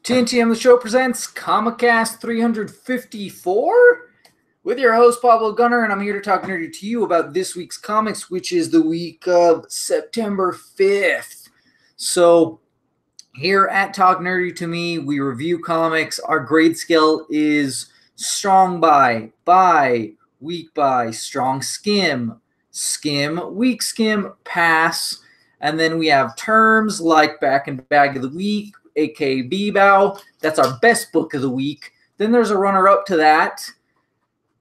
TNTMTheShow presents Comicast 354 with your host, Pablo Gunner, and I'm here to talk nerdy to you about this week's comics, which is the week of September 5th. So here at Talk Nerdy to Me, we review comics. Our grade scale is strong by, weak by, strong skim, weak skim, pass. And then we have terms like back and bag of the week, aka B-Bow. That's our best book of the week. Then there's a runner-up to that.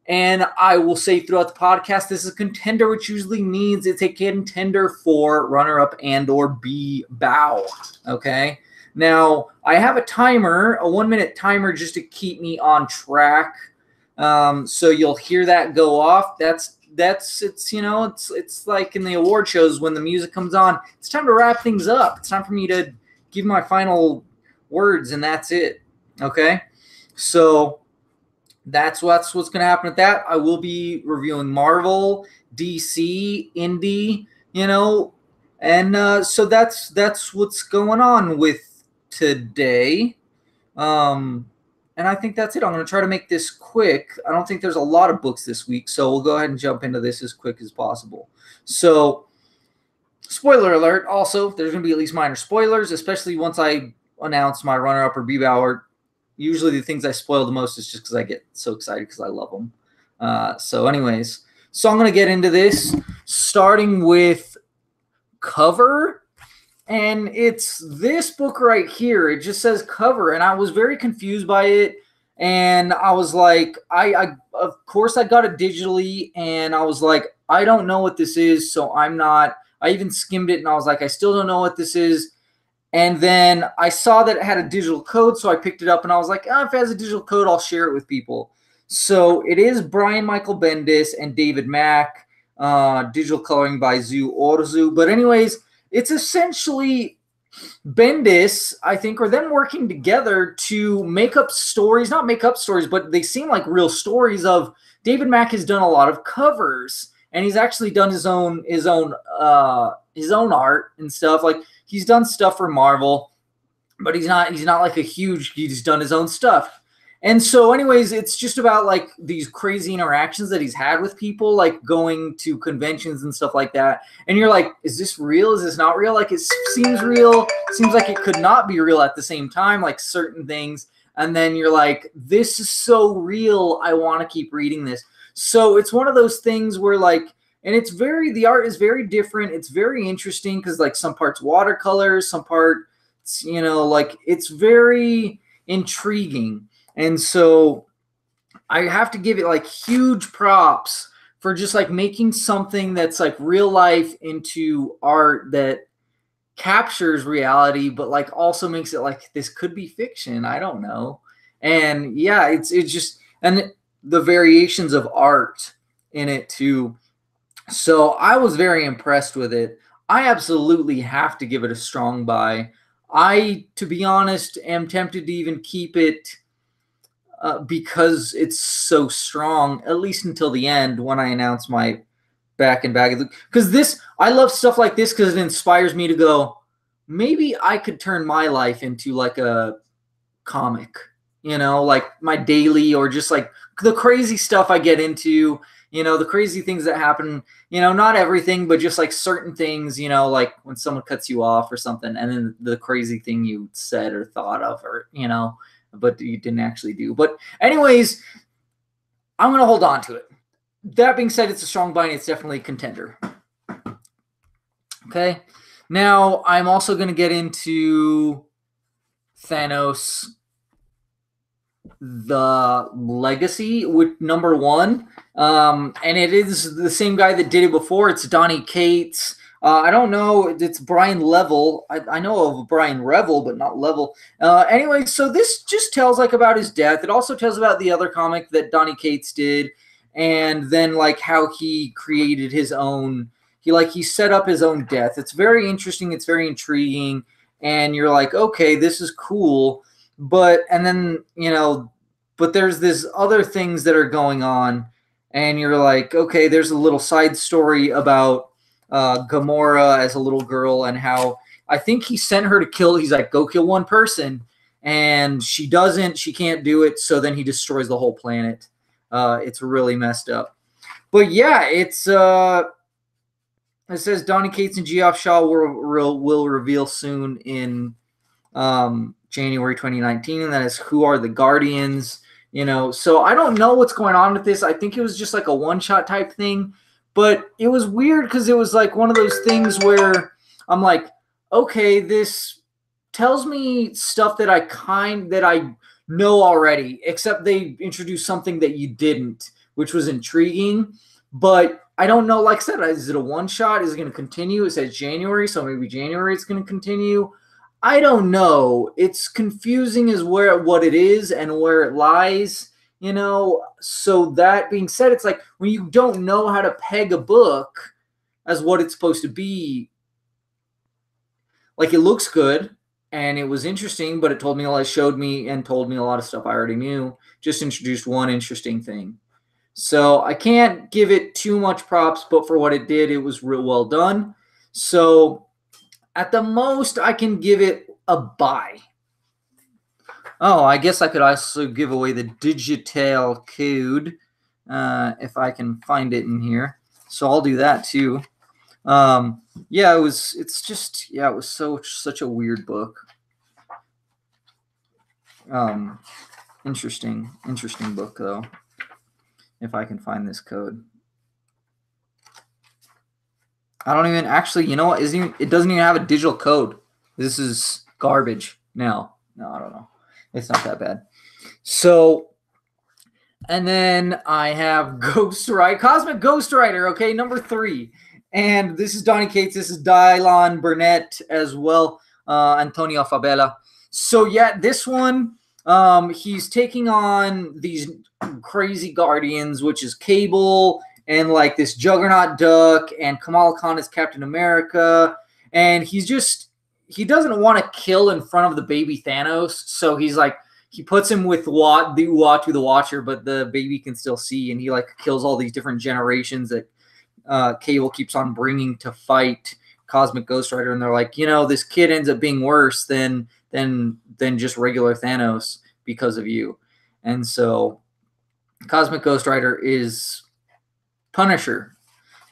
And I will say throughout the podcast, this is a contender, which usually means it's a contender for runner-up and or B-Bow. Okay? Now, I have a timer, a 1-minute timer just to keep me on track. So you'll hear that go off. It's like in the award shows when the music comes on. It's time to wrap things up. It's time for me to give my final words, and that's it. Okay? So that's what's going to happen with that. I will be reviewing Marvel, DC, Indie, and so that's what's going on with today. And I think that's it. I'm going to try to make this quick. I don't think there's a lot of books this week, so we'll go ahead and jump into this as quick as possible. So, spoiler alert, also, there's going to be at least minor spoilers, especially once I announce my runner-up or B-Bow. Usually the things I spoil the most is just because I get so excited because I love them. So I'm going to get into this, starting with cover. And it's this book right here. It just says cover, and I was very confused by it. And I was like, of course I got it digitally, and I was like, I don't know what this is, so I'm not. I even skimmed it, and I was like, I still don't know what this is. And then I saw that it had a digital code, so I picked it up, and I was like, if it has a digital code, I'll share it with people. So it is Brian Michael Bendis and David Mack, digital coloring by Zu Orzu. But anyways, it's essentially Bendis, I think, or them working together to make up stories. Not make up stories, but they seem like real stories of David Mack has done a lot of covers, and he's actually done his own art and stuff. Like, he's done stuff for Marvel, but he's not like he's done his own stuff. And so anyways, it's just about like these crazy interactions that he's had with people, like going to conventions and stuff like that. And you're like, is this real? Is this not real? Like, it seems real. Seems like it could not be real at the same time, like certain things. And then you're like, this is so real. I want to keep reading this. So it's one of those things where like, and the art is very different. It's very interesting because like some parts watercolors, some parts, like it's very intriguing. And so I have to give it like huge props for just like making something that's like real life into art that captures reality, but like also makes it like this could be fiction. I don't know. And yeah, it's just, and the variations of art in it too. So I was very impressed with it. I absolutely have to give it a strong buy. To be honest, am tempted to even keep it because it's so strong, at least until the end when I announce my back and bag. Because I love stuff like this because it inspires me to go, maybe I could turn my life into like a comic, like my daily or just like the crazy stuff I get into, the crazy things that happen, not everything, but just like certain things, like when someone cuts you off or something, and then the crazy thing you said or thought of, or, but you didn't actually do. But anyways, I'm going to hold on to it. That being said, it's a strong buy, and it's definitely a contender. Okay. Now, I'm also going to get into Thanos, the Legacy, with #1. And it is the same guy that did it before. It's Donny Cates. I don't know. It's Brian Level. I know of Brian Revel, but not Level. Anyway, so this just tells like about his death. It also tells about the other comic that Donny Cates did, and then like how he created his own. He set up his own death. It's very interesting. It's very intriguing, and you're like, okay, this is cool. But there's this other things that are going on, and you're like, okay, there's a little side story about Gamora as a little girl and how I think he sent her to kill. He's like, go kill one person, and she can't do it. So then he destroys the whole planet. It's really messed up. But yeah, it says Donny Cates and Geoff Shaw will reveal soon in January 2019, and that is Who Are the Guardians? So I don't know what's going on with this. I think it was just like a one-shot type thing, but it was weird because it was like one of those things where I'm like, okay, this tells me stuff that I know already, except they introduced something that you didn't, which was intriguing. But I don't know, like I said, is it a one-shot? Is it going to continue? It says January, so maybe January it's going to continue. I don't know. It's confusing as what it is and where it lies, So that being said, it's like when you don't know how to peg a book as what it's supposed to be, like it looks good and it was interesting, but it showed me and told me a lot of stuff I already knew, just introduced one interesting thing. So I can't give it too much props, but for what it did, it was real well done. So at the most, I can give it a buy. Oh, I guess I could also give away the digital code if I can find it in here. So I'll do that too. Yeah, it was such a weird book. Interesting book though. If I can find this code. I don't even actually, you know what? It doesn't even have a digital code. This is garbage. No, I don't know. It's not that bad. So, and then I have Cosmic Ghost Rider, okay, number 3. And this is Donny Cates. This is Dylan Burnett as well, Antonio Fabela. So, yeah, this one, he's taking on these crazy guardians, which is Cable and like this Juggernaut Duck and Kamala Khan is Captain America. And he doesn't want to kill in front of the baby Thanos. So he puts him with the Uatu the Watcher, but the baby can still see. And he like kills all these different generations that Cable keeps on bringing to fight Cosmic Ghost Rider. And they're like, this kid ends up being worse than just regular Thanos because of you. And so Cosmic Ghost Rider is Punisher,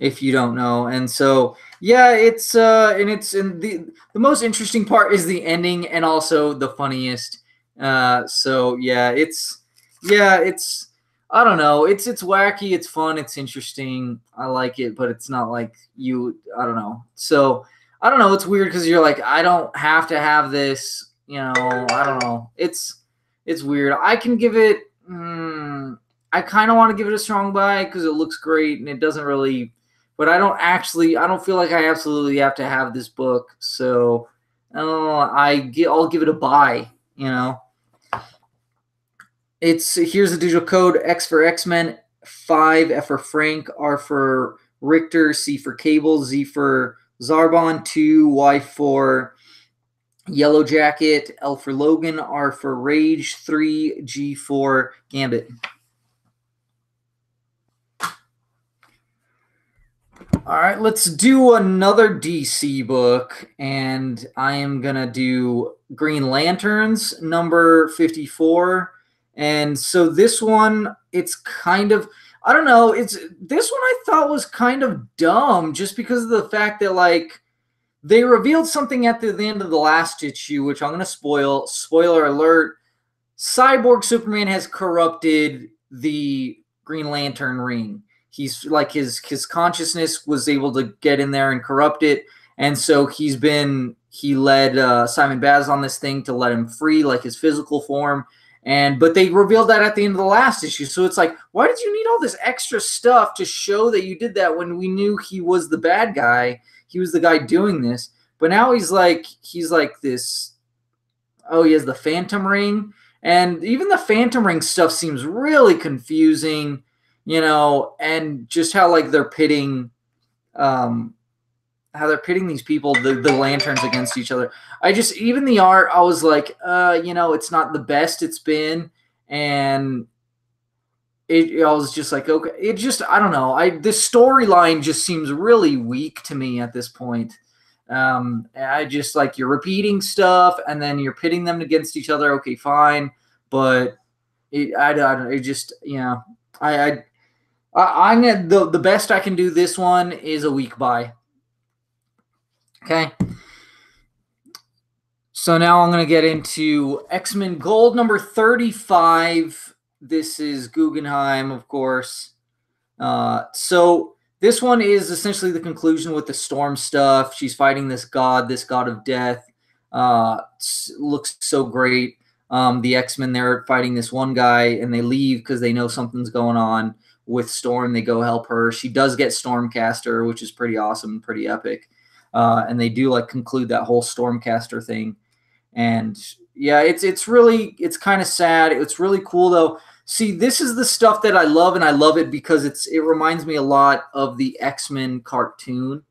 if you don't know. And so yeah, it's the most interesting part is the ending and also the funniest. So yeah, it's I don't know, it's wacky, it's fun, it's interesting. I like it, but it's not like I don't know. So I don't know, it's weird because you're like, I don't have to have this, I don't know. It's weird. I can give it I kind of want to give it a strong buy because it looks great and it doesn't really, but I don't feel like I absolutely have to have this book. So I'll give it a buy, Here's the digital code: X for X-Men, 5, F for Frank, R for Richter, C for Cable, Z for Zarbon, 2, Y for Yellow Jacket, L for Logan, R for Rage, 3, G for Gambit. All right, let's do another DC book, and I am going to do Green Lanterns, number 54. And so this one, it's kind of, I don't know, this one I thought was kind of dumb just because of the fact that, like, they revealed something at the end of the last issue, which I'm going to spoil. Spoiler alert. Cyborg Superman has corrupted the Green Lantern ring. He's like his consciousness was able to get in there and corrupt it. And so he led Simon Baz on this thing to let him free, like his physical form. But they revealed that at the end of the last issue. So it's like, why did you need all this extra stuff to show that you did that when we knew he was the bad guy? He was the guy doing this. But now he's like this. Oh, he has the Phantom Ring. And even the Phantom Ring stuff seems really confusing, and just how like they're pitting these people, the lanterns against each other. Even the art, I was like, it's not the best it's been. And I was just like, okay, I don't know. The storyline just seems really weak to me at this point. I just like you're repeating stuff and then you're pitting them against each other. Okay, fine, but I just I'm gonna the best I can do this one is a week buy. Okay. So now I'm gonna get into X-Men Gold number 35. This is Guggenheim, of course. So this one is essentially the conclusion with the Storm stuff. She's fighting this god of death. Looks so great. The X-Men, they're fighting this one guy, and they leave because they know something's going on with Storm. They go help her. She does get Stormcaster, which is pretty awesome, pretty epic. And they do like conclude that whole Stormcaster thing. And yeah, it's kind of sad. It's really cool though. See, this is the stuff that I love, and I love it because it reminds me a lot of the X-Men cartoon.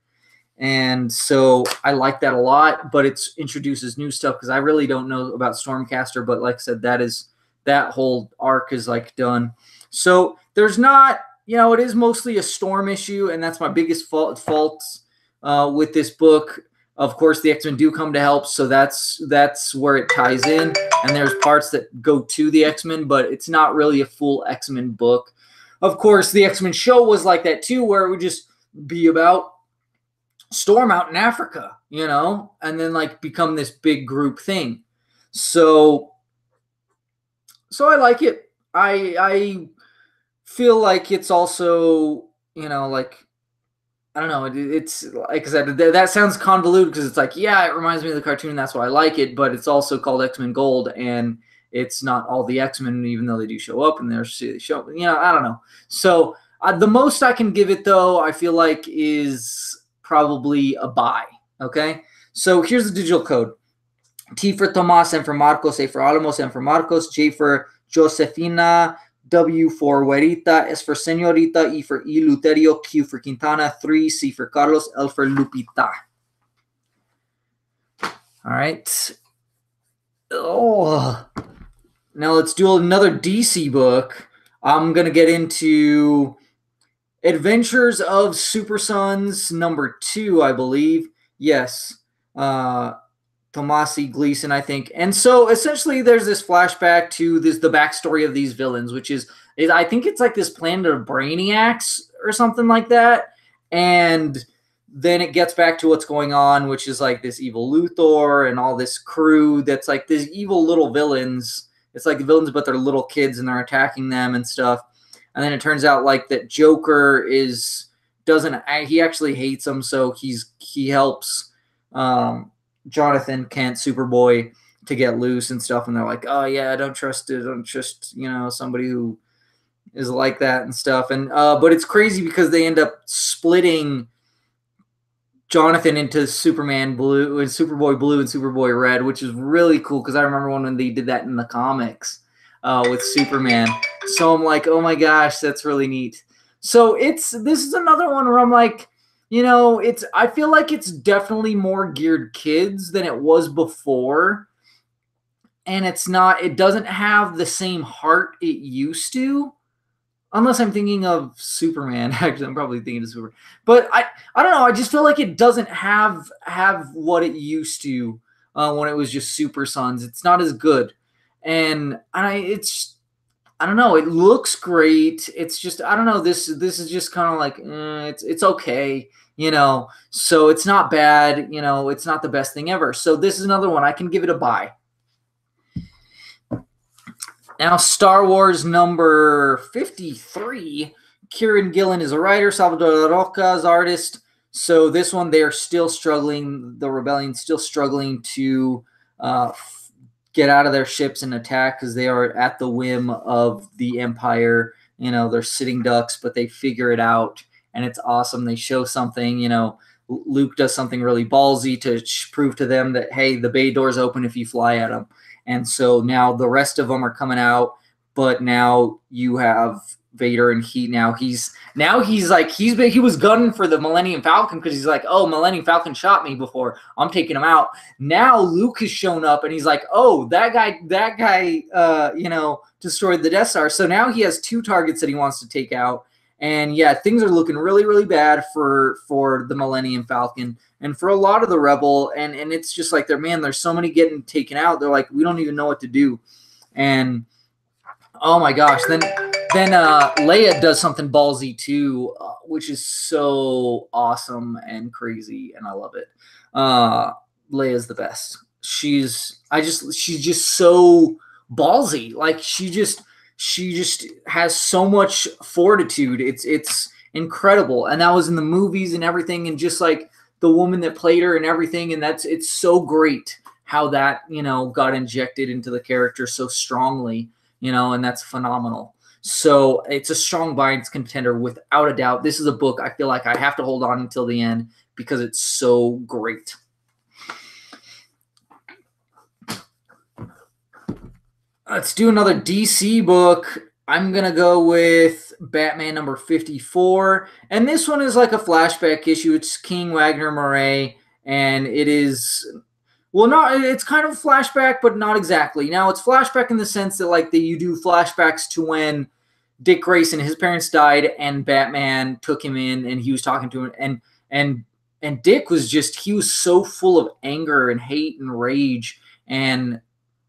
And so I like that a lot, but it introduces new stuff because I really don't know about Stormcaster, but like I said, that whole arc is like done. So there's not, it is mostly a Storm issue, and that's my biggest faults with this book. Of course, the X-Men do come to help, so that's where it ties in. And there's parts that go to the X-Men, but it's not really a full X-Men book. Of course, the X-Men show was like that too, where it would just be about Storm out in Africa, and then like become this big group thing. So I like it. I feel like it's also, like, I don't know. It's like I said, that sounds convoluted because it's like, yeah, it reminds me of the cartoon. That's why I like it. But it's also called X-Men Gold, and it's not all the X-Men, even though they do show up and they show. I don't know. So the most I can give it, though, I feel like is probably a buy. Okay. So here's the digital code: T for Tomas, M for Marcos, A for Alamos, M for Marcos, J for Josefina, W for Huerita, S for Señorita, E for Eleuterio, Q for Quintana, 3, C for Carlos, L for Lupita. All right. Oh. Now let's do another DC book. I'm going to get into Adventures of Super Sons number 2, I believe. Yes. Tomasi Gleason, I think. And so essentially there's this flashback to the backstory of these villains, which is I think it's like this planet of Brainiacs or something like that. And then it gets back to what's going on, which is like this evil Luthor and all this crew that's like these evil little villains. It's like the villains, but they're little kids and they're attacking them and stuff. And then it turns out like that Joker he actually hates them. So he helps, Jonathan Kent, Superboy, to get loose and stuff, and they're like, oh yeah, don't trust somebody who is like that and stuff. And but it's crazy because they end up splitting Jonathan into Superman Blue and Superboy Blue and Superboy Red, which is really cool because I remember when they did that in the comics with Superman. So I'm like, oh my gosh, that's really neat. So this is another one where I'm like, I feel like it's definitely more geared kids than it was before. And it doesn't have the same heart it used to. Unless I'm thinking of Superman. Actually, I'm probably thinking of Superman. But I don't know. I just feel like it doesn't have what it used to when it was just Super Sons. It's not as good. And I don't know. It looks great. It's just, I don't know. This is just kind of like, it's okay, so it's not bad. It's not the best thing ever. So this is another one. I can give it a buy. Now, Star Wars number 53. Kieran Gillen is a writer. Salvador Roca is artist. So this one, they are still struggling. The rebellion's still struggling to get out of their ships and attack because they are at the whim of the Empire. They're sitting ducks, but they figure it out, and it's awesome. They show something, Luke does something really ballsy to prove to them that, hey, the bay door's open if you fly at them. And so now the rest of them are coming out, but now you have Vader, and he was gunning for the Millennium Falcon because he's like, oh, Millennium Falcon shot me before, I'm taking him out. Now Luke has shown up and he's like, oh, that guy destroyed the Death Star. So now he has 2 targets that he wants to take out, And yeah, things are looking really, really bad for the Millennium Falcon and for a lot of the Rebel. And it's just like there's so many getting taken out. They're like, we don't even know what to do. And oh my gosh, then Leia does something ballsy too, which is so awesome and crazy, and I love it. Leia's the best. She's just so ballsy. Like she just has so much fortitude. It's incredible. And that was in the movies and everything, and just like the woman that played her and everything, and it's so great how that, got injected into the character so strongly, and that's phenomenal. So it's a strong Biden's contender without a doubt. This is a book I feel like I have to hold on until the end because it's so great. Let's do another DC book. I'm going to go with Batman number 54. And this one is like a flashback issue. It's King Wagner Moray. And it is, it's kind of a flashback, but not exactly. Now, it's flashback in the sense that you do flashbacks to when Dick Grayson, his parents died, and Batman took him in, and he was talking to him. And Dick was he was so full of anger and hate and rage. And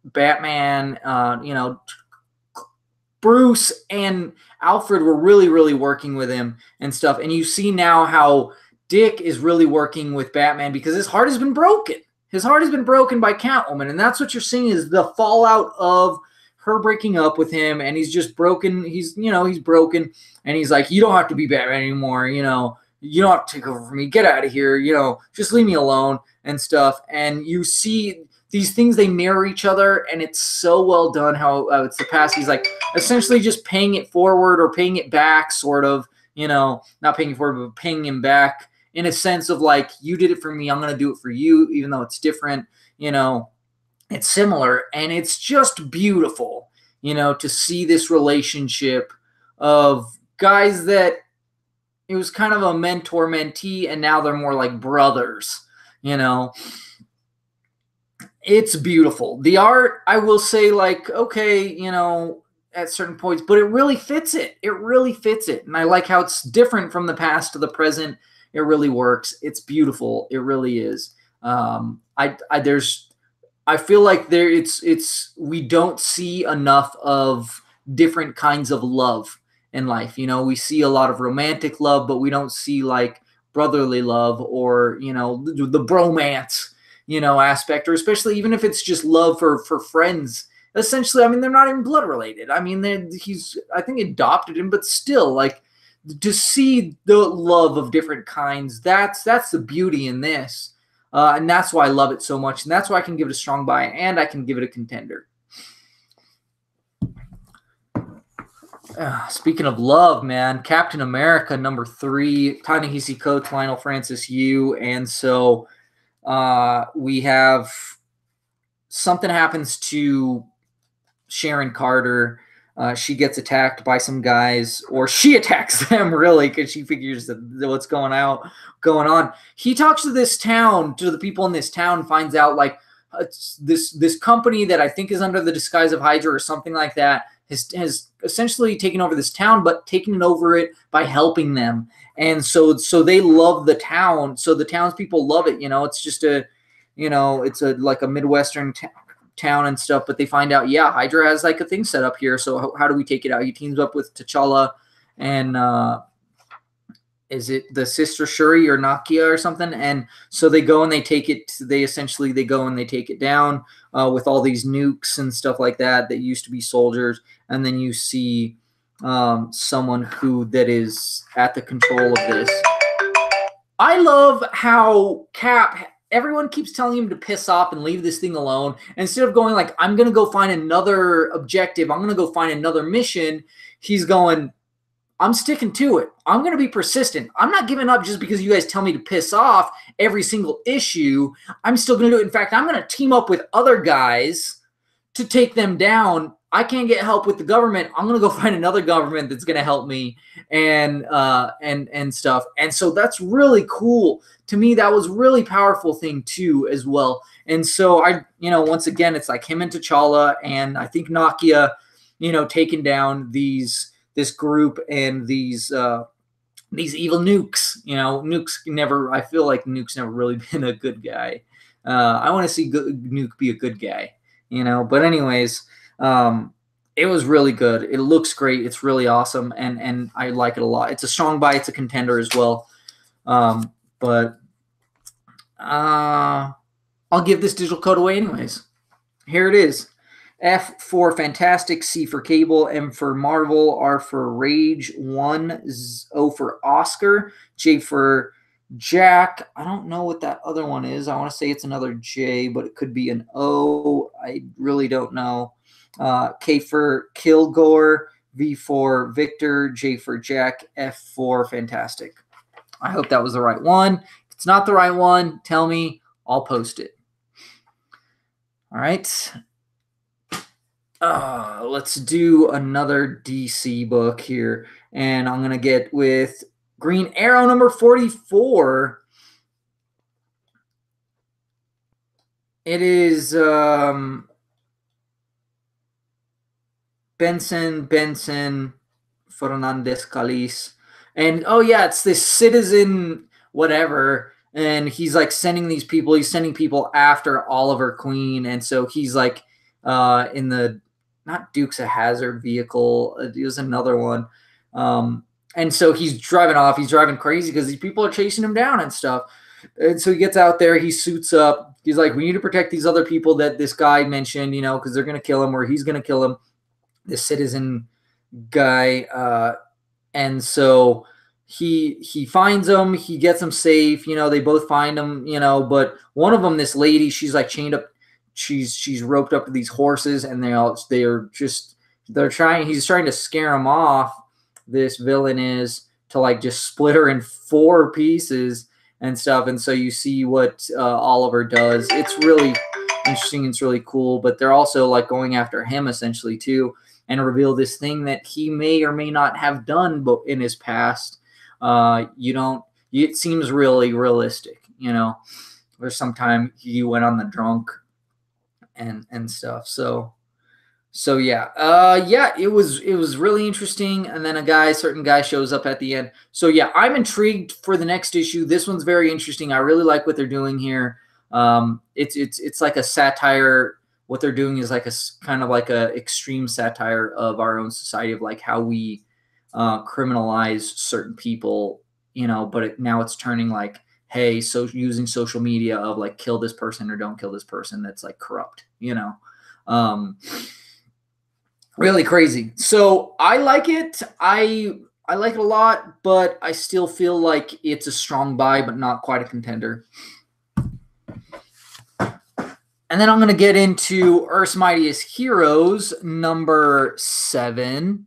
Batman, Bruce and Alfred were really, really working with him and stuff. And you see now how Dick is really working with Batman because his heart has been broken. His heart has been broken by Catwoman. And that's what you're seeing is the fallout of her breaking up with him. And he's just broken. He's broken. And he's like, you don't have to be Batman anymore. You don't have to take over for me. Get out of here. Just leave me alone and stuff. And you see these things, they mirror each other, and it's so well done how it's the past. He's like essentially just paying it forward or paying it back, sort of, not paying it forward, but paying him back in a sense of like, you did it for me, I'm going to do it for you, even though it's different, it's similar. And it's just beautiful, to see this relationship of guys that it was kind of a mentor-mentee, and now they're more like brothers, It's beautiful. The art, I will say, okay, at certain points, but it really fits it. It really fits it. And I like how it's different from the past to the present. It really works. It's beautiful. It really is. I feel like we don't see enough of different kinds of love in life. We see a lot of romantic love, but we don't see brotherly love or, the bromance, aspect, or especially even if it's just love for friends. Essentially, they're not even blood related. He's, I think, adopted him, but still, to see the love of different kinds, that's the beauty in this. And that's why I love it so much. And that's why I can give it a strong buy, and I can give it a contender. Speaking of love, man, Captain America number 3, Ta-Nehisi Coates, Lionel Francis Yu, and so we have something happens to Sharon Carter. She gets attacked by some guys, or she attacks them really, because she figures that what's going on. He talks to the people in this town, finds out this company that I think is under the disguise of Hydra or something like that has essentially taken over this town, but taken over it by helping them. And so they love the town. So the townspeople love it. It's just it's a Midwestern town and stuff. But they find out, yeah, Hydra has a thing set up here. So how do we take it out? He teams up with T'Challa and is it the sister Shuri or Nakia or something? And so they go and they take it. They go and they take it down with all these nukes and stuff like that used to be soldiers. And then you see someone that is at the control of this. I love how Cap, everyone keeps telling him to piss off and leave this thing alone. Instead of going I'm going to go find another objective, I'm going to go find another mission, he's going, I'm sticking to it. I'm going to be persistent. I'm not giving up just because you guys tell me to piss off every single issue. I'm still going to do it. In fact, I'm going to team up with other guys to take them down. I can't get help with the government. I'm going to go find another government that's going to help me and stuff. And so that's really cool. To me, that was really powerful thing too, as well. And so once again, it's him and T'Challa and I think Nakia, taking down these this group and these evil nukes. You know, Nuke's never. I feel like Nuke's never really been a good guy. I want to see Nuke be a good guy. You know, but anyways, it was really good. It looks great. It's really awesome, and I like it a lot. It's a strong buy. It's a contender as well. But I'll give this digital code away anyways. Here it is. F for Fantastic, C for Cable, M for Marvel, R for Rage, 1, O for Oscar, J for Jack. I don't know what that other one is. I want to say it's another J, but it could be an O. I really don't know. K for Kilgore, V for Victor, J for Jack, F for Fantastic. I hope that was the right one. If it's not the right one, tell me. I'll post it. All right. Let's do another DC book here. And I'm going to get with Green Arrow number 44. It is Benson Fernandez Calis. And, oh, yeah, it's this citizen whatever. And he's, like, sending these people. He's sending people after Oliver Queen. And so he's, like, in the, not Dukes of Hazzard vehicle. It was another one. And so he's driving off. He's driving crazy because these people are chasing him down and stuff. And so he gets out there. He suits up. He's like, we need to protect these other people that this guy mentioned, you know, because they're going to kill him or he's going to kill him, this citizen guy. And so he finds them. He gets them safe. You know, they both find him, you know, but one of them, this lady, she's like chained up. She's roped up to these horses, and he's trying to scare them off. This villain is to like just split her in 4 pieces and stuff. And so you see what Oliver does. It's really interesting. It's really cool, but they're also like going after him essentially too, and reveal this thing that he may or may not have done but in his past. It seems really realistic, you know, where sometime he went on the drunk and stuff. So yeah, it was really interesting. And then a certain guy shows up at the end. So yeah, I'm intrigued for the next issue. This one's very interesting. I really like what they're doing here. It's like a satire. What they're doing is like a kind of like a extreme satire of our own society, of like how we criminalize certain people, you know, but now it's turning like, hey, so using social media of like kill this person or don't kill this person that's like corrupt, you know. Really crazy. So I like it. I like it a lot, but I still feel like it's a strong buy, but not quite a contender. And then I'm going to get into Earth's Mightiest Heroes number 7.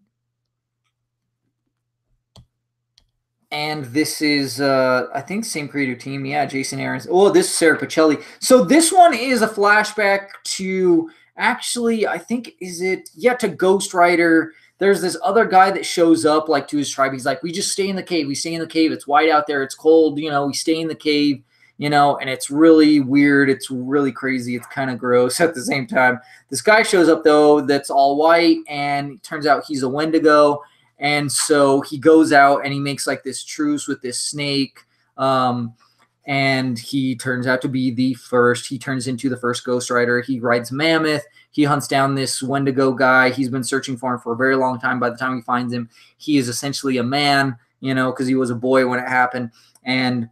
And this is, I think, same creative team. Yeah, Jason Aaron's. Oh, this is Sarah Pacelli. So this one is a flashback to, actually, I think, to Ghost Rider. There's this other guy that shows up, like, to his tribe. He's like, we just stay in the cave. We stay in the cave. It's white out there. It's cold. You know, we stay in the cave, you know, and it's really weird. It's really crazy. It's kind of gross at the same time. This guy shows up, though, that's all white, and it turns out he's a Wendigo. And so he goes out and he makes like this truce with this snake. And he turns out to be the first. He turns into the first Ghost Rider. He rides Mammoth. He hunts down this Wendigo guy. He's been searching for him for a very long time. By the time he finds him, he is essentially a man, you know, because he was a boy when it happened. And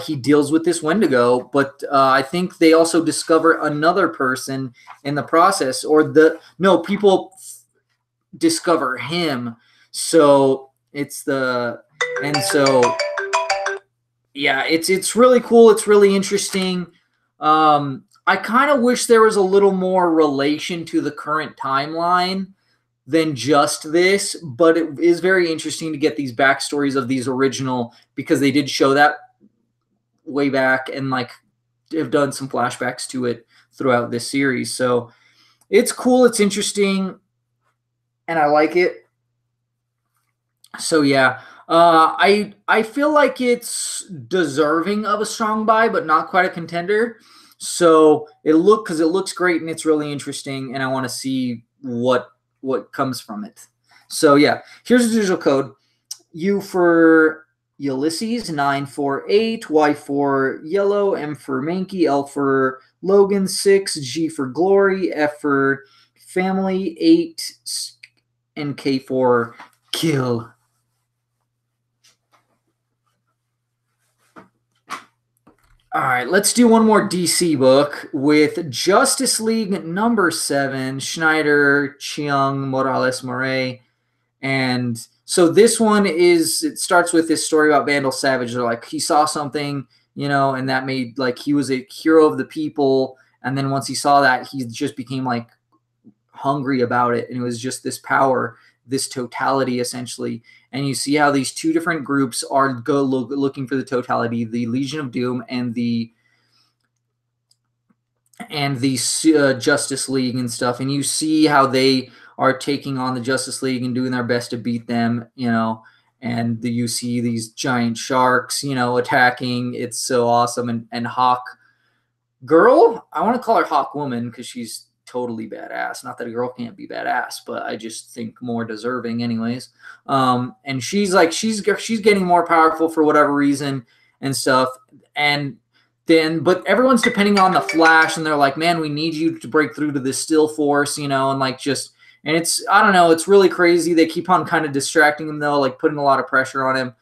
he deals with this Wendigo. But I think they also discover another person in the process. People discover him. So it's really cool. It's really interesting. I kind of wish there was a little more relation to the current timeline than just this, but it is very interesting to get these backstories of these original, because they did show that way back and like have done some flashbacks to it throughout this series. So it's cool. It's interesting. And I like it. So yeah, I feel like it's deserving of a strong buy, but not quite a contender. So because it looks great and it's really interesting, and I want to see what comes from it. So yeah, here's the digital code. U for Ulysses 948, Y for yellow, M for Mankey, L for Logan 6, G for glory, F for family 8, and K for kill. All right, let's do one more DC book with Justice League number 7, Schneider, Chiang, Morales, Moray. And so this one it starts with this story about Vandal Savage. They're like, he saw something, and that made, like, he was a hero of the people. And then once he saw that, he just became, like, hungry about it. And it was just this power, this totality, essentially. And you see how these two different groups are looking for the totality, the Legion of Doom and the Justice League and stuff. And you see how they are taking on the Justice League and doing their best to beat them, and you see these giant sharks, attacking. It's so awesome. And Hawk Girl, I want to call her Hawk Woman because she's totally badass. Not that a girl can't be badass, but I just think more deserving anyways. And she's getting more powerful for whatever reason and stuff. But everyone's depending on the Flash, and they're like, man, we need you to break through to the Still Force, and it's, I don't know, it's really crazy. They keep on kind of distracting him, though, like putting a lot of pressure on him.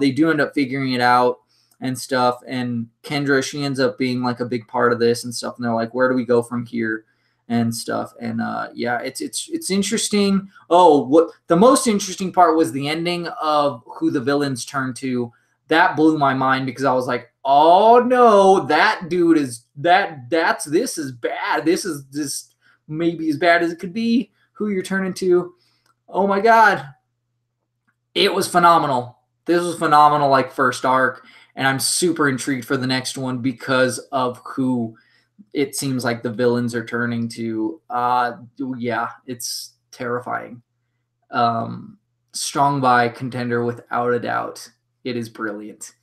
They do end up figuring it out and stuff. And Kendra, she ends up being like a big part of this and stuff. And they're like, where do we go from here and stuff? And yeah, it's interesting. Oh, what the most interesting part was the ending of who the villains turn to. That blew my mind because I was like, oh no, that dude is this is bad. This is maybe as bad as it could be. Who you're turning to. Oh my God. It was phenomenal. This was phenomenal, like, first arc. And I'm super intrigued for the next one because of who it seems like the villains are turning to. Yeah, it's terrifying. Strong by contender without a doubt. It is brilliant.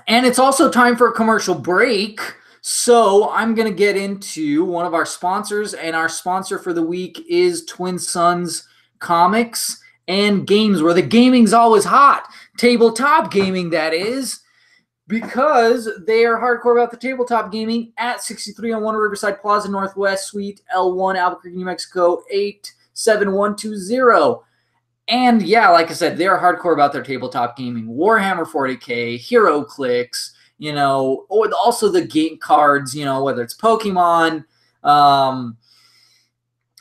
And it's also time for a commercial break. So I'm going to get into one of our sponsors, and our sponsor for the week is Twin Suns Comics and Games, where the gaming's always hot. Tabletop gaming, that is, because they are hardcore about the tabletop gaming at 6301 Riverside Plaza Northwest, Suite L1, Albuquerque, New Mexico, 87120. And yeah, like I said, they're hardcore about their tabletop gaming. Warhammer 40K, HeroClix, or also the game cards, whether it's Pokemon,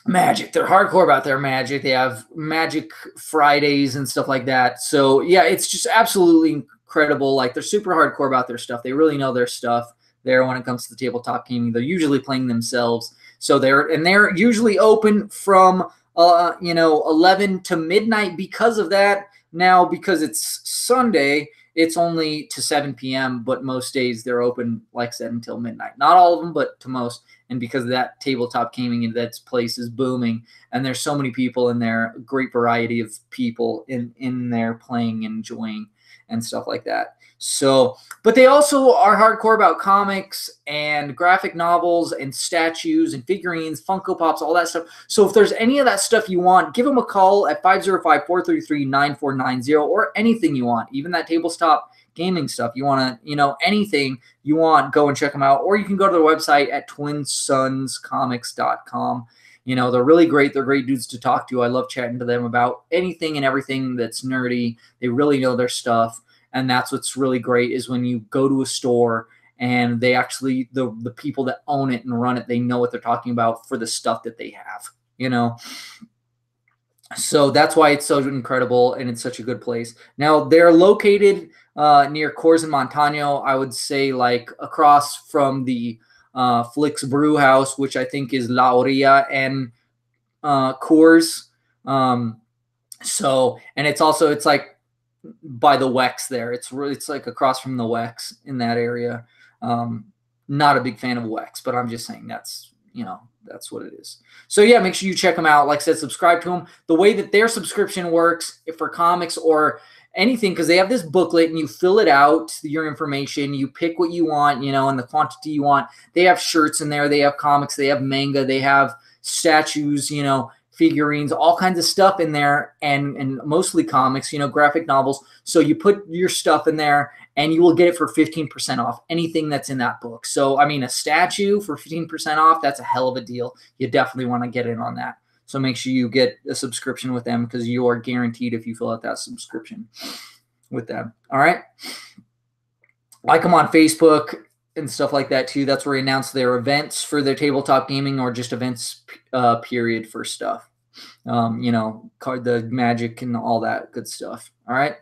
Magic. They're hardcore about their Magic. They have Magic Fridays and stuff like that. So yeah, it's just absolutely incredible. Like, they're super hardcore about their stuff. They really know their stuff there when it comes to the tabletop gaming. They're usually playing themselves. So they're usually open from 11 to midnight. Because of that, now, because it's Sunday, it's only to 7 p.m., but most days they're open, like I said, until midnight. Not all of them, but to most. And because of that, tabletop gaming in that place is booming. And there's so many people in there, a great variety of people in there playing and enjoying and stuff like that. So, but they also are hardcore about comics and graphic novels and statues and figurines, Funko Pops, all that stuff. So if there's any of that stuff you want, give them a call at 505-433-9490, or anything you want, even that tabletop gaming stuff. You want to, anything you want, go and check them out. Or you can go to their website at twinsunscomics.com. They're really great. They're great dudes to talk to. I love chatting to them about anything and everything that's nerdy. They really know their stuff. And that's what's really great, is when you go to a store and they actually, the people that own it and run it, they know what they're talking about for the stuff that they have, So that's why it's so incredible, and it's such a good place. Now, they're located near Coors and Montano, I would say, like across from the Flicks Brew House, which I think is La Orilla and Coors. And it's like by the Wex there. It's like across from the Wex in that area. Not a big fan of Wex, but I'm just saying that's what it is. So yeah, make sure you check them out. Like I said, subscribe to them. The way that their subscription works, if for comics or anything, because they have this booklet and you fill it out, your information, you pick what you want, and the quantity you want. They have shirts in there. They have comics. They have manga. They have statues, figurines, all kinds of stuff in there, and mostly comics, graphic novels. So you put your stuff in there and you will get it for 15% off anything that's in that book. So, I mean, a statue for 15% off, that's a hell of a deal. You definitely want to get in on that. So make sure you get a subscription with them, because you are guaranteed if you fill out that subscription with them. All right. Like them on Facebook and stuff like that too. That's where they announce their events for their tabletop gaming, or just events period for stuff. The Magic and all that good stuff. All right.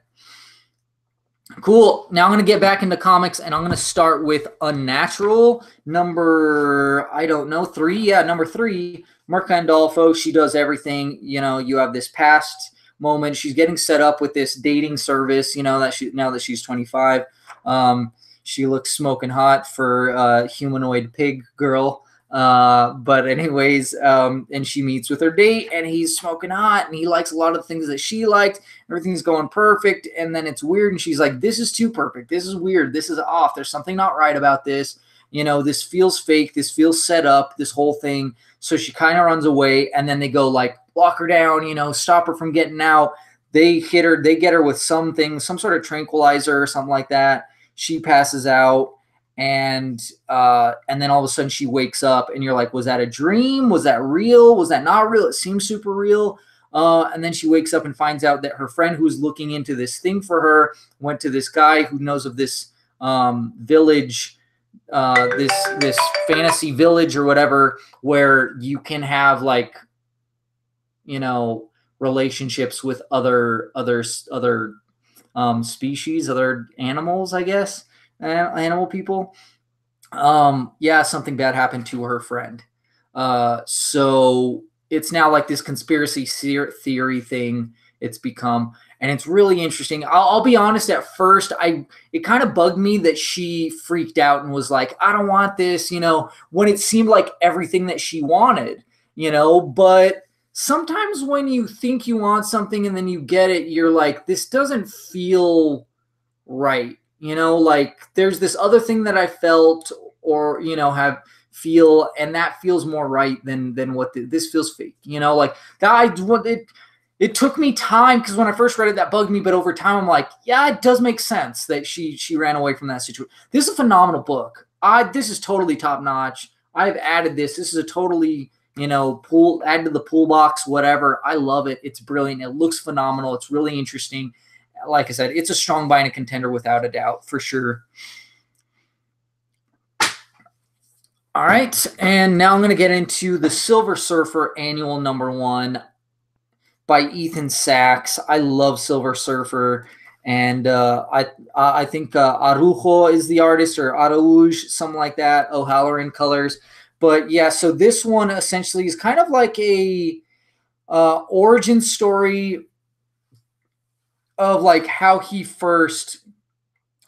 Cool. Now I'm going to get back into comics, and I'm going to start with Unnatural, number 3. Yeah, number 3. Mark Gandolfo. She does everything. You have this past moment. She's getting set up with this dating service, now that she's 25. She looks smoking hot for a humanoid pig girl. But anyways, and she meets with her date, and he's smoking hot, and he likes a lot of the things that she liked. Everything's going perfect. And then it's weird. And she's like, this is too perfect. This is weird. This is off. There's something not right about this. This feels fake. This feels set up, this whole thing. So she kind of runs away, and then they go like lock her down, stop her from getting out. They hit her. They get her with something, some sort of tranquilizer or something like that. She passes out. And then all of a sudden she wakes up, and you're like, was that a dream? Was that real? Was that not real? It seems super real. And then she wakes up and finds out that her friend who's looking into this thing for her went to this guy who knows of this village, this fantasy village or whatever, where you can have like, relationships with other species, other animals, I guess. Animal people. Something bad happened to her friend. So it's now like this conspiracy theory thing it's become, and it's really interesting. I'll be honest, at first it kind of bugged me that she freaked out and was like, I don't want this, when it seemed like everything that she wanted, but sometimes when you think you want something and then you get it, you're like, this doesn't feel right. Like there's this other thing that I felt or, feel, and that feels more right than what this feels fake, like that. It took me time, because when I first read it, that bugged me. But over time, I'm like, yeah, it does make sense that she ran away from that situation. This is a phenomenal book. This is totally top notch. I've added this. This is a totally, add to the pool box, whatever. I love it. It's brilliant. It looks phenomenal. It's really interesting. Like I said, it's a strong buy and a contender without a doubt, for sure. All right, and now I'm going to get into the Silver Surfer Annual #1 by Ethan Sachs. I love Silver Surfer, and I think Arujo is the artist, or Arauj, something like that. O'Halloran colors. But yeah, so this one essentially is kind of like a origin story of like how he first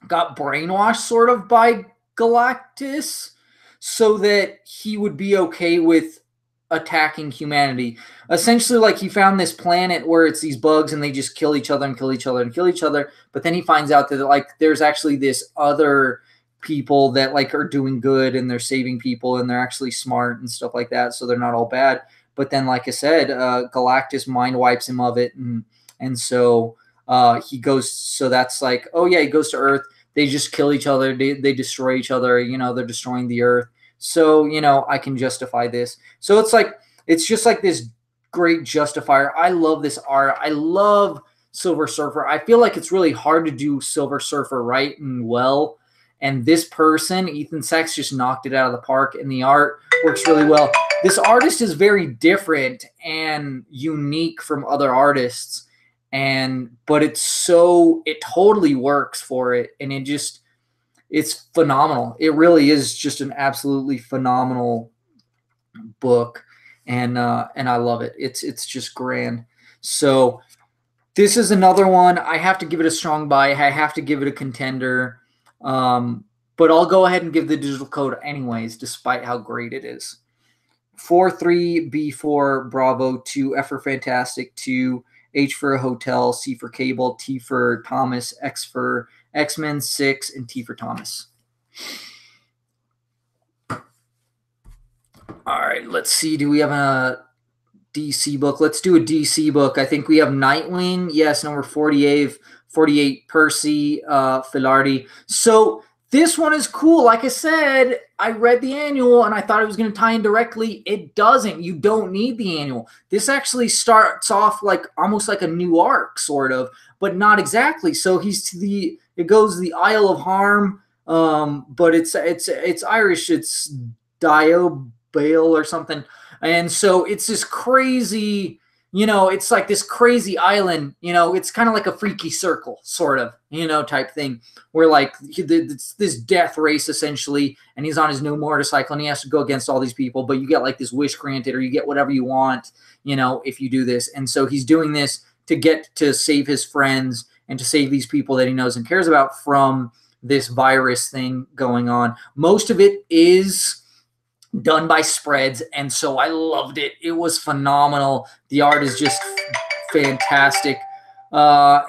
got brainwashed sort of by Galactus so that he would be okay with attacking humanity. Essentially, like, he found this planet where it's these bugs and they just kill each other and kill each other and kill each other. But then he finds out that like there's actually this other people that like are doing good and they're saving people and they're actually smart and stuff like that. So they're not all bad. But then, like I said, Galactus mind wipes him of it. And so he goes, so that's like, oh yeah, he goes to Earth. They just kill each other. They destroy each other. They're destroying the Earth. So, I can justify this. So it's like, it's just like this great justifier. I love this art. I love Silver Surfer. I feel like it's really hard to do Silver Surfer right and well. And this person, Ethan Sachs, just knocked it out of the park, and the art works really well. This artist is very different and unique from other artists. But it totally works for it. And it's phenomenal. It really is just an absolutely phenomenal book. And I love it. It's just grand. So this is another one. I have to give it a strong buy. I have to give it a contender. But I'll go ahead and give the digital code anyways, despite how great it is. 4-3, B for Bravo, 2, F for Fantastic, 2, H for Hotel, C for Cable, T for Thomas, X for X-Men, 6, and T for Thomas. All right, let's see. Do we have DC book. Let's do a DC book. I think we have Nightwing. Yes, number 48 Percy Filardi. So this one is cool. Like I said, I read the annual and I thought it was going to tie in directly. It doesn't. You don't need the annual. This actually starts off like almost like a new arc, sort of, but not exactly. So it goes to the Isle of Harm, but it's Irish. It's Diobale or something. And so it's this crazy, it's like this crazy island, it's kind of like a freaky circle, sort of, type thing, where like it's this death race essentially, and he's on his new motorcycle and he has to go against all these people, but you get like this wish granted, or you get whatever you want, if you do this. And so he's doing this to get to save his friends and to save these people that he knows and cares about from this virus thing going on. Most of it is done by spreads, and so I loved it. It was phenomenal. The art is just fantastic. Yeah,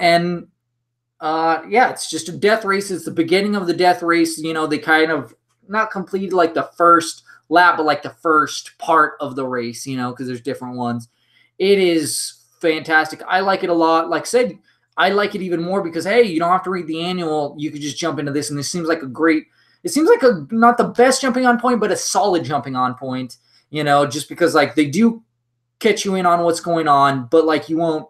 it's just a death race. It's the beginning of the death race. They kind of not completed like the first lap, but like the first part of the race, because there's different ones. It is fantastic. I like it a lot. Like I said, I like it even more because, hey, you don't have to read the annual. You could just jump into this, and this seems like it seems like not the best jumping on point, but a solid jumping on point, just because like they do catch you in on what's going on, but like you won't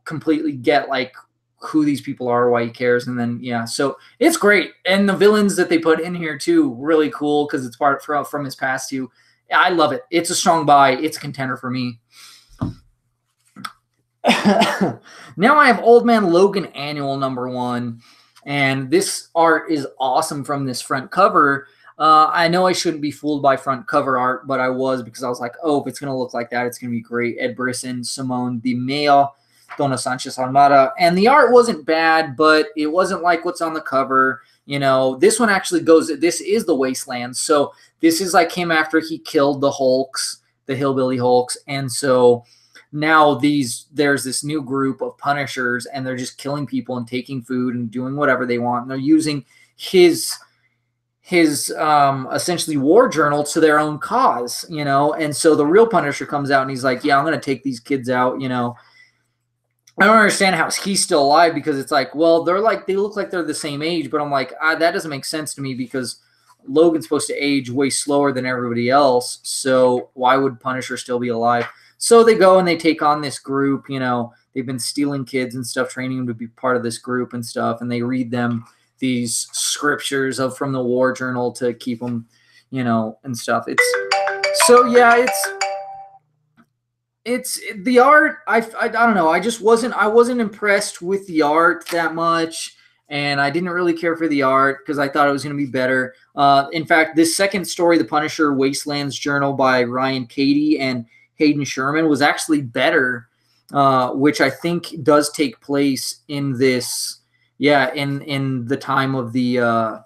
completely get like who these people are, why he cares. And then, yeah, so it's great. And the villains that they put in here too, really cool, because it's part from his past too. I love it. It's a strong buy. It's a contender for me. Now I have Old Man Logan Annual #1. And this art is awesome from this front cover. I know I shouldn't be fooled by front cover art, but I was, because I was like, oh, if it's going to look like that, it's going to be great. Ed Brisson, Simone Di Maio, Donna Sanchez Almada. And the art wasn't bad, but it wasn't like what's on the cover. This one actually this is the Wasteland. So this is like him after he killed the Hulks, the Hillbilly Hulks. And so now there's this new group of Punishers, and they're just killing people and taking food and doing whatever they want. And they're using his essentially war journal to their own cause, And so the real Punisher comes out and he's like, yeah, I'm going to take these kids out, I don't understand how he's still alive, because it's like, well, they look like they're the same age, but I'm like, that doesn't make sense to me, because Logan's supposed to age way slower than everybody else. So why would Punisher still be alive? So they go and they take on this group, they've been stealing kids and stuff, training them to be part of this group and stuff. And they read them these scriptures from the war journal to keep them, and stuff. It's the art. I don't know. I wasn't impressed with the art that much. And I didn't really care for the art because I thought it was going to be better. In fact, this second story, The Punisher Wastelands Journal by Ryan Cady and Hayden Sherman, was actually better, which I think does take place in this, in the time of the, I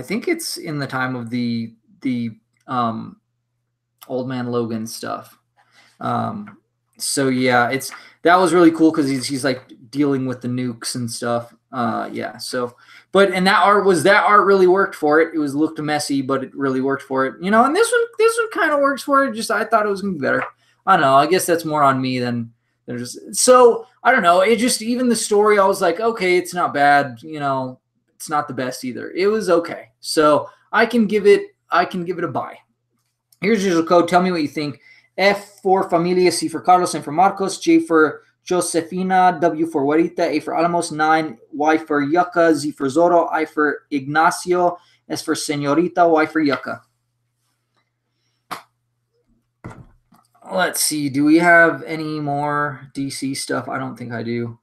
think it's in the time of the Old Man Logan stuff. So yeah, that was really cool because he's like dealing with the nukes and stuff. And that art really worked for it. It looked messy, but it really worked for it. And this one kind of works for it. Just I thought it was gonna be better. I don't know. I guess that's more on me than just. So I don't know. It just, even the story, I was like, okay, it's not bad. It's not the best either. It was okay. So I can give it a buy. Here's your code. Tell me what you think. F for Familia, C for Carlos, N for Marcos, J for Josefina, W for Juanita, A for Alamos, 9, Y for Yucca, Z for Zorro, I for Ignacio, S for Senorita, Y for Yucca. Let's see. Do we have any more DC stuff? I don't think I do.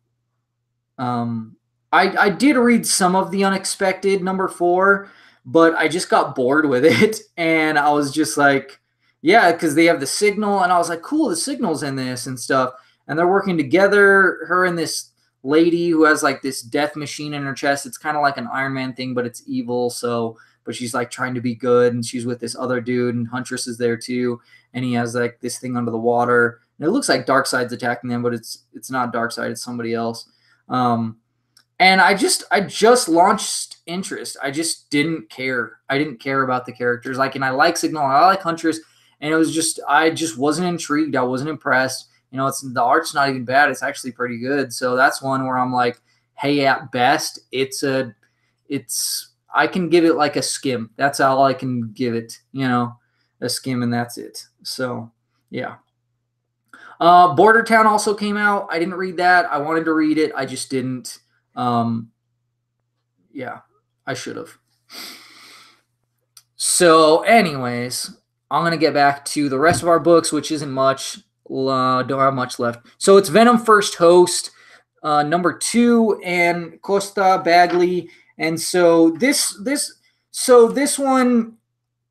I did read some of The Unexpected #4, but I just got bored with it, and I was just like, yeah, because they have the Signal, and I was like, cool, the Signal's in this and stuff. And they're working together, her and this lady who has like this death machine in her chest. It's kind of like an Iron Man thing, but it's evil. But she's like trying to be good, and she's with this other dude, and Huntress is there too. And he has like this thing under the water. And it looks like Darkseid's attacking them, but it's not Darkseid, it's somebody else. And I just launched interest. I just didn't care. I didn't care about the characters. And I like Signal, I like Huntress. And it was just, I just wasn't intrigued. I wasn't impressed. You know, the art's not even bad. It's actually pretty good. So that's one where I'm like, hey, at best, I can give it like a skim. That's all I can give it, you know, a skim, and that's it. So, yeah. Border Town also came out. I didn't read that. I wanted to read it. I just didn't. Yeah, I should have. So, anyways, I'm going to get back to the rest of our books, which isn't much. Don't have much left. So it's Venom First Host, number 2, and Costa Bagley. And so this one,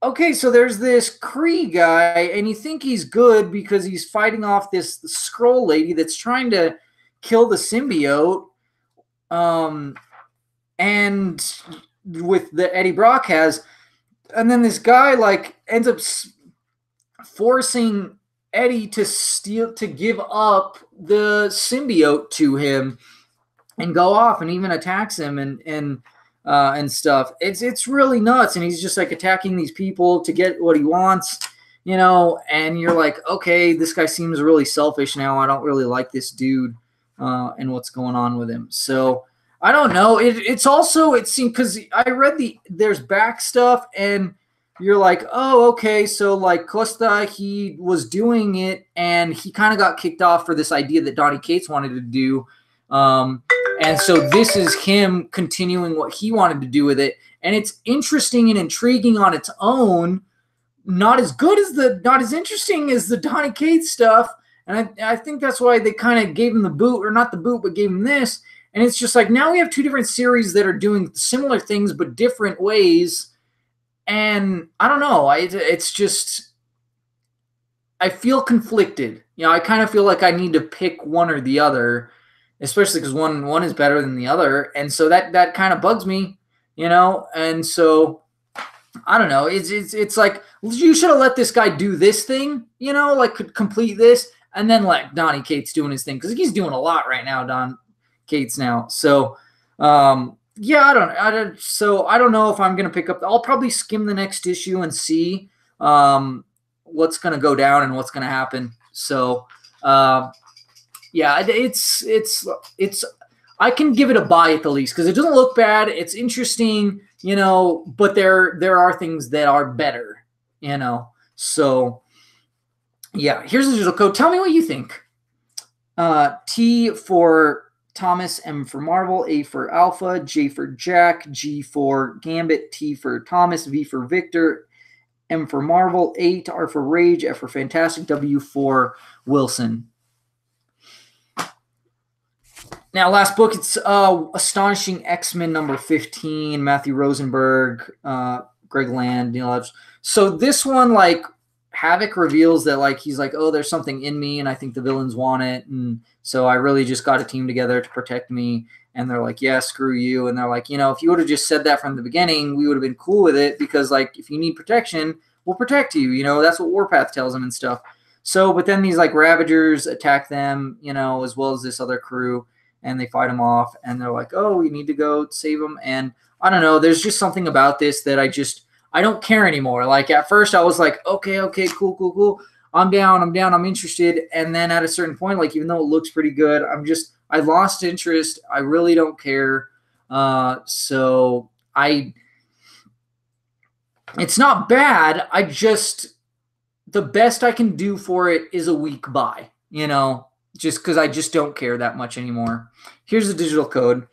okay, so there's this Kree guy, and you think he's good because he's fighting off this Skrull lady that's trying to kill the symbiote. And with the Eddie Brock has, and then this guy like ends up forcing Eddie to give up the symbiote to him and go off, and even attacks him and stuff. It's really nuts, and he's just like attacking these people to get what he wants, you know. And you're like, okay, this guy seems really selfish now. I don't really like this dude and what's going on with him. So I don't know. It seemed, because I read there's back stuff, and you're like, oh, okay, so like Costa, he was doing it, and he kind of got kicked off for this idea that Donny Cates wanted to do. And so this is him continuing what he wanted to do with it. And it's interesting and intriguing on its own. Not as interesting as the Donny Cates stuff. And I think that's why they kind of gave him the boot, or not the boot, but gave him this. And it's just like, now we have 2 different series that are doing similar things, but different ways. And I don't know. It's just, I feel conflicted. You know, I kind of feel like I need to pick one or the other, especially because one is better than the other. And so that kind of bugs me, you know. And so I don't know. It's like, you should have let this guy do this thing, you know, like could complete this, and then let Donny Cates doing his thing, because he's doing a lot right now, Don Cates now. So yeah, I don't know if I'm gonna pick up. I'll probably skim the next issue and see what's gonna go down and what's gonna happen. So yeah, it's I can give it a buy at the least, because it doesn't look bad. It's interesting, you know, but there are things that are better, you know. So yeah, here's the digital code. Tell me what you think. T for Thomas, M for Marvel, A for Alpha, J for Jack, G for Gambit, T for Thomas, V for Victor, M for Marvel, 8, R for Rage, F for Fantastic, W for Wilson. Now, last book, it's Astonishing X-Men number 15, Matthew Rosenberg, Greg Land, Neil Adams. So this one, like, Havoc reveals that, like, he's like, oh, there's something in me, and I think the villains want it, and so I really just got a team together to protect me. And they're like, yeah, screw you. And they're like, you know, if you would have just said that from the beginning, we would have been cool with it, because, like, if you need protection, we'll protect you. You know, that's what Warpath tells them and stuff. So, but then these, like, Ravagers attack them, you know, as well as this other crew, and they fight them off, and they're like, oh, we need to go save them. And I don't know, there's just something about this that I don't care anymore. Like, at first I was like, okay, cool. I'm down, I'm interested. And then at a certain point, like, even though it looks pretty good, I lost interest. I really don't care. So it's not bad. The best I can do for it is a week buy, you know, just because I just don't care that much anymore. Here's the digital code.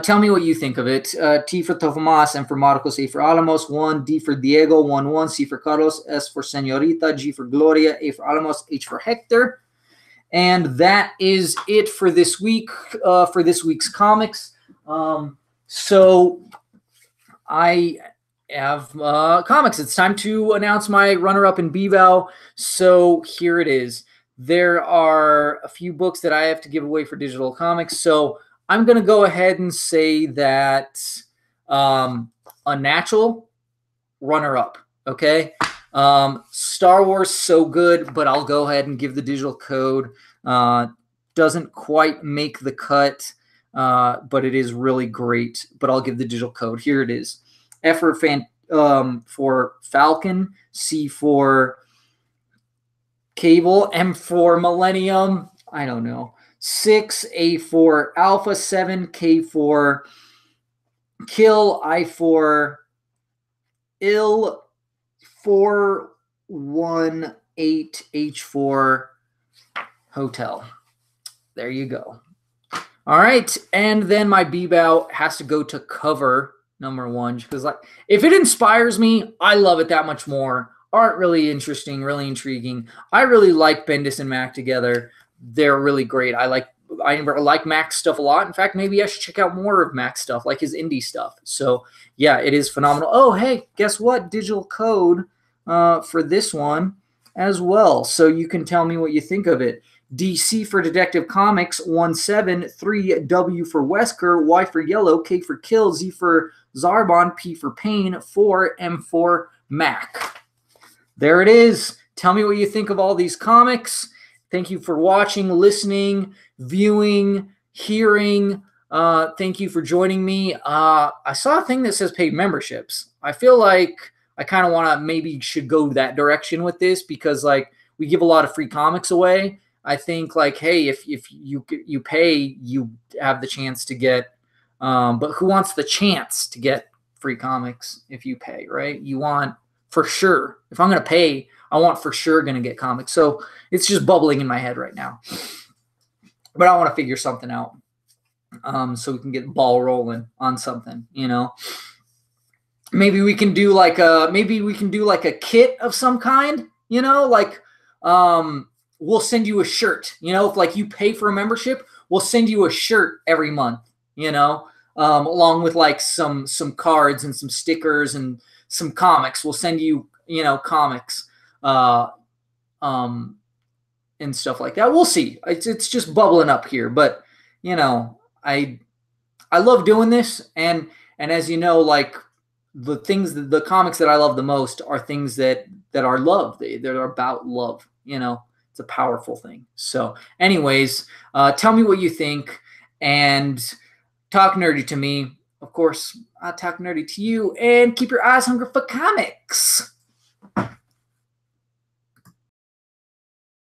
Tell me what you think of it. T for Tomas, M for Marcos, A for Alamos, 1, D for Diego, 1, C for Carlos, S for Senorita, G for Gloria, A for Alamos, H for Hector. And that is it for this week, for this week's comics. So I have comics. It's time to announce my runner-up in Bevo. So here it is. There are a few books that I have to give away for digital comics. So I'm going to go ahead and say that Unnatural, runner-up, okay? Star Wars, so good, but I'll go ahead and give the digital code. Doesn't quite make the cut, but it is really great, but I'll give the digital code. Here it is. F for for Falcon, C for Cable, M for Millennium, I don't know, 6, A for Alpha, 7, K for Kill, I for Ill, 4, 1, 8, H for Hotel. There you go. All right, and then my B-bow has to go to cover number 1 because, like, if it inspires me, I love it that much more. Art really interesting, really intriguing. I really like Bendis and Mac together. They're really great. I like Mac's stuff a lot. In fact, maybe I should check out more of Mac's stuff, like his indie stuff. So yeah, it is phenomenal. Oh, hey, guess what? Digital code for this one as well. So you can tell me what you think of it. DC for Detective Comics 17, 3 W for Wesker, Y for Yellow, K for Kill, Z for Zarbon, P for Pain, 4 M for Mac. There it is. Tell me what you think of all these comics. Thank you for watching, listening, viewing, hearing. Thank you for joining me. I saw a thing that says paid memberships. I feel like I kind of want to maybe should go that direction with this because, like, we give a lot of free comics away. I think, like, hey, if you pay, you have the chance to get. But who wants the chance to get free comics if you pay, right? You want for sure. If I'm going to pay, I want for sure going to get comics. So it's just bubbling in my head right now. But I want to figure something out so we can get the ball rolling on something, you know. Maybe we can do like a kit of some kind, you know, like we'll send you a shirt, you know, if like you pay for a membership, we'll send you a shirt every month, you know, along with like some cards and some stickers and some comics. We'll send you, you know, comics and stuff like that. We'll see. It's just bubbling up here, but you know, I love doing this, and as you know, like the comics that I love the most are things that are love. They're about love, you know. It's a powerful thing. So anyways, tell me what you think and talk nerdy to me. Of course, I'll talk nerdy to you, and keep your eyes hungry for comics.